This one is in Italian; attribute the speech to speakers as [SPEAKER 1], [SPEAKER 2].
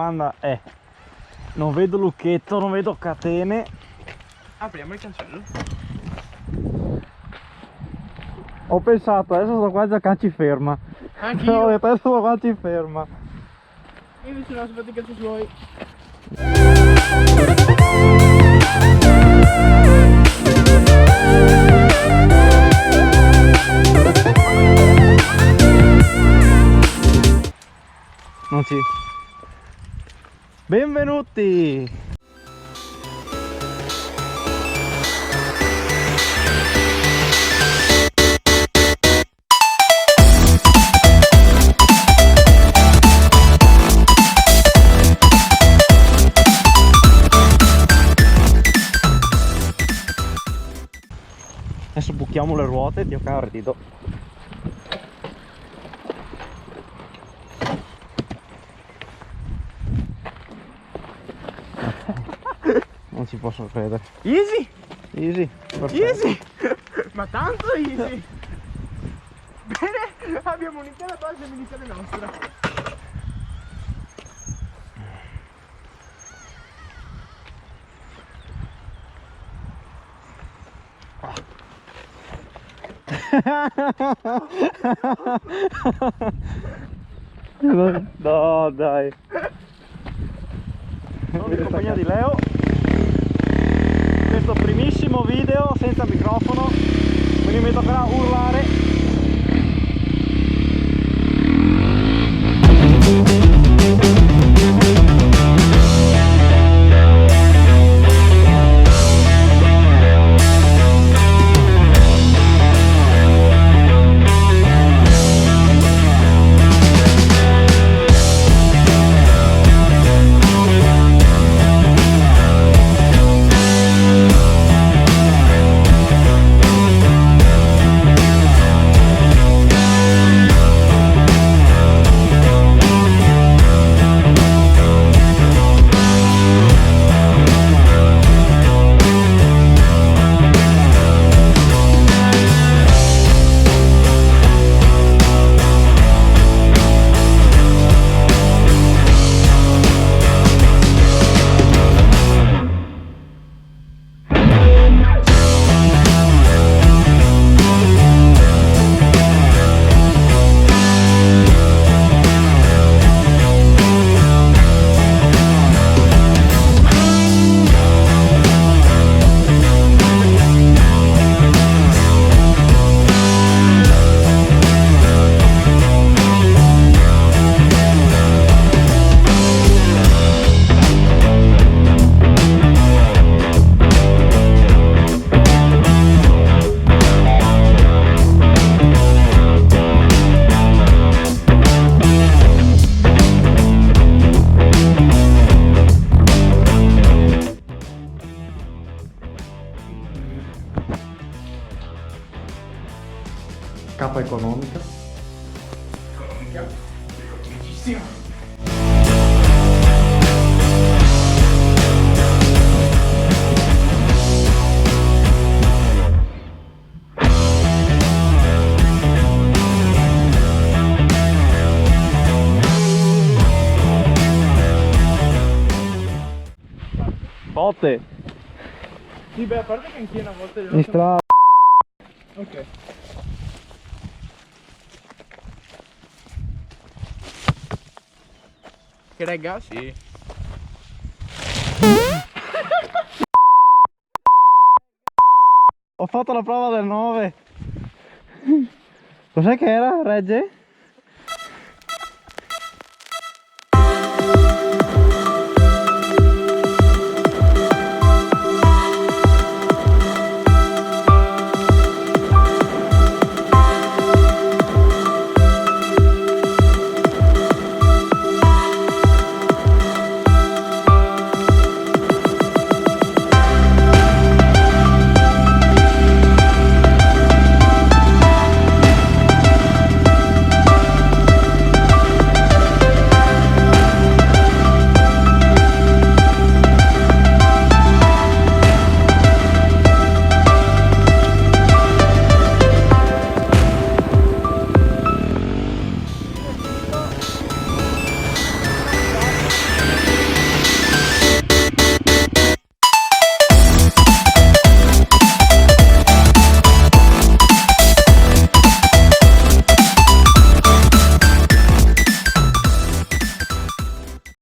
[SPEAKER 1] domanda è: non vedo lucchetto, non vedo catene.
[SPEAKER 2] Apriamo il cancello.
[SPEAKER 1] Ho pensato, adesso sto qua già ci ferma.
[SPEAKER 2] Anch'io.
[SPEAKER 1] No, adesso sto qua ci ferma.
[SPEAKER 2] Io invece non aspetto i cazzi suoi.
[SPEAKER 1] Non ci... Benvenuti! Adesso buchiamo le ruote, Dio caro, ti do. Non ci posso credere.
[SPEAKER 2] Easy!
[SPEAKER 1] Easy, perfetto.
[SPEAKER 2] Easy! Ma tanto easy! Bene, abbiamo un'intera base militare nostra.
[SPEAKER 1] No, dai. Sono in compagnia di Leo. Questo primissimo video senza microfono, quindi mi toccherà urlare. Capa economica.
[SPEAKER 2] Economica. Economicissima.
[SPEAKER 1] Botte!
[SPEAKER 2] Sì, beh, a parte che anch'io una volta
[SPEAKER 1] In strada.
[SPEAKER 2] Ok. Che regga? Sì.
[SPEAKER 1] Ho fatto la prova del 9. Cos'è che era, Regge?